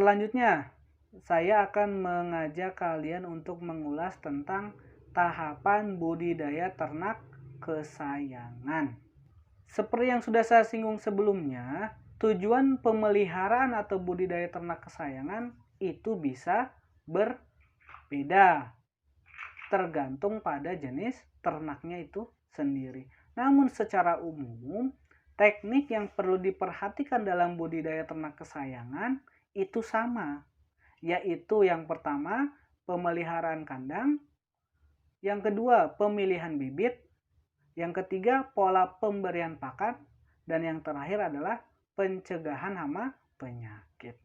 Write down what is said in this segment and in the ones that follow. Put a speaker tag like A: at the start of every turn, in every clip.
A: Selanjutnya, saya akan mengajak kalian untuk mengulas tentang tahapan budidaya ternak kesayangan. Seperti yang sudah saya singgung sebelumnya, tujuan pemeliharaan atau budidaya ternak kesayangan itu bisa berbeda tergantung pada jenis ternaknya itu sendiri. Namun secara umum, teknik yang perlu diperhatikan dalam budidaya ternak kesayangan itu sama, yaitu yang pertama pemeliharaan kandang, yang kedua pemilihan bibit, yang ketiga pola pemberian pakan, dan yang terakhir adalah pencegahan hama penyakit.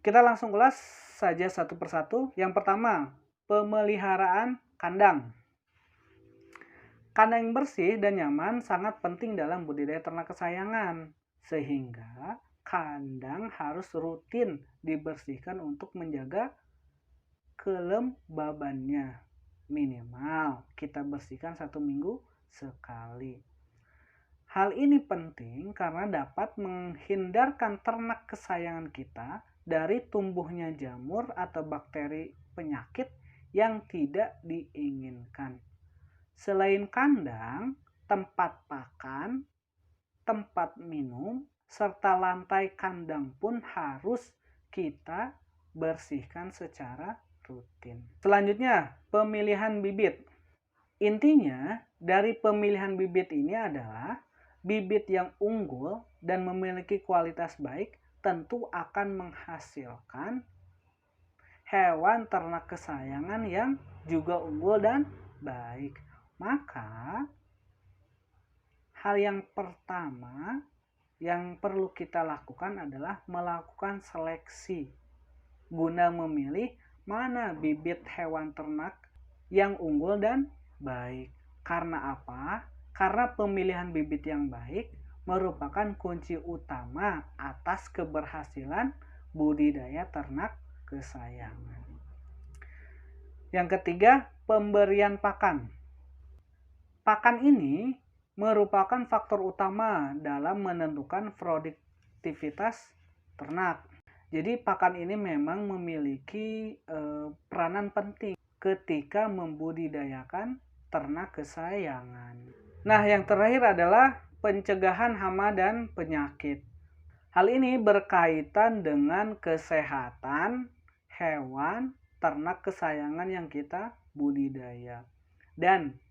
A: Kita langsung ulas saja satu persatu. Yang pertama, pemeliharaan kandang. Kandang yang bersih dan nyaman sangat penting dalam budidaya ternak kesayangan, sehingga kandang harus rutin dibersihkan untuk menjaga kelembabannya. Minimal kita bersihkan 1 minggu sekali. Hal ini penting karena dapat menghindarkan ternak kesayangan kita dari tumbuhnya jamur atau bakteri penyakit yang tidak diinginkan. Selain kandang, tempat pakan, tempat minum, serta lantai kandang pun harus kita bersihkan secara rutin. Selanjutnya, pemilihan bibit. Intinya, dari pemilihan bibit ini adalah bibit yang unggul dan memiliki kualitas baik tentu akan menghasilkan hewan ternak kesayangan yang juga unggul dan baik. Maka, hal yang pertama yang perlu kita lakukan adalah melakukan seleksi guna memilih mana bibit hewan ternak yang unggul dan baik. Karena apa? Karena pemilihan bibit yang baik merupakan kunci utama atas keberhasilan budidaya ternak kesayangan. Yang ketiga, pemberian pakan. Pakan ini merupakan faktor utama dalam menentukan produktivitas ternak. Jadi pakan ini memang memiliki peranan penting ketika membudidayakan ternak kesayangan. Nah, yang terakhir adalah pencegahan hama dan penyakit. Hal ini berkaitan dengan kesehatan hewan ternak kesayangan yang kita budidaya. Dan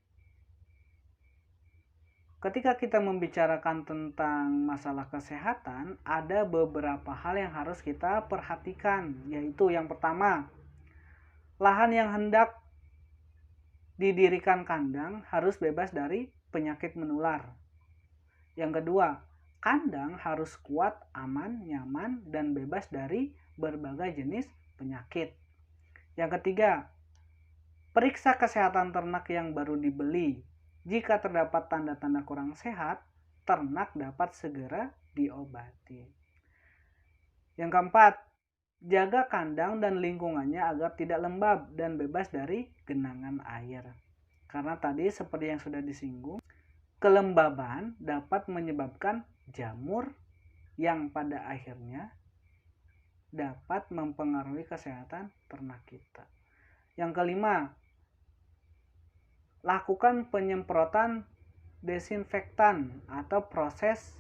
A: ketika kita membicarakan tentang masalah kesehatan, ada beberapa hal yang harus kita perhatikan, yaitu yang pertama, lahan yang hendak didirikan kandang harus bebas dari penyakit menular. Yang kedua, kandang harus kuat, aman, nyaman, dan bebas dari berbagai jenis penyakit. Yang ketiga, periksa kesehatan ternak yang baru dibeli. Jika terdapat tanda-tanda kurang sehat, ternak dapat segera diobati. Yang keempat, jaga kandang dan lingkungannya agar tidak lembab dan bebas dari genangan air. Karena tadi seperti yang sudah disinggung, kelembaban dapat menyebabkan jamur yang pada akhirnya dapat mempengaruhi kesehatan ternak kita. Yang kelima, lakukan penyemprotan desinfektan atau proses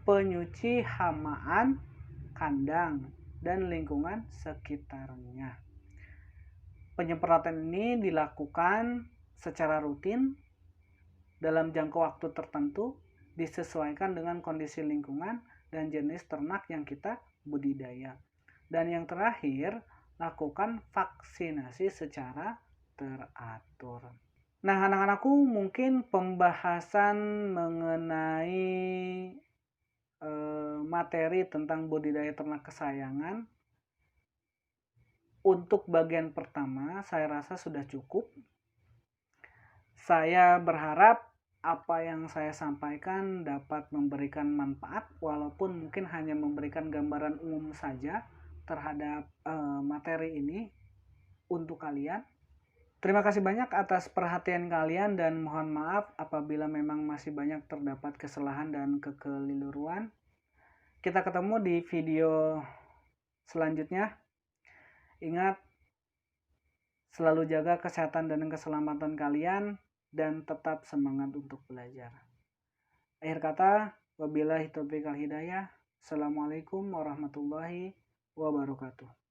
A: penyuci hamaan kandang dan lingkungan sekitarnya. Penyemprotan ini dilakukan secara rutin dalam jangka waktu tertentu, disesuaikan dengan kondisi lingkungan dan jenis ternak yang kita budidaya. Dan yang terakhir, lakukan vaksinasi secara teratur. Nah, anak-anakku, mungkin pembahasan mengenai materi tentang budidaya ternak kesayangan untuk bagian pertama saya rasa sudah cukup. Saya berharap apa yang saya sampaikan dapat memberikan manfaat, walaupun mungkin hanya memberikan gambaran umum saja terhadap materi ini untuk kalian. Terima kasih banyak atas perhatian kalian dan mohon maaf apabila memang masih banyak terdapat kesalahan dan kekeliruan. Kita ketemu di video selanjutnya. Ingat, selalu jaga kesehatan dan keselamatan kalian dan tetap semangat untuk belajar. Akhir kata, wabillahi taufiq wal hidayah. Assalamualaikum warahmatullahi wabarakatuh.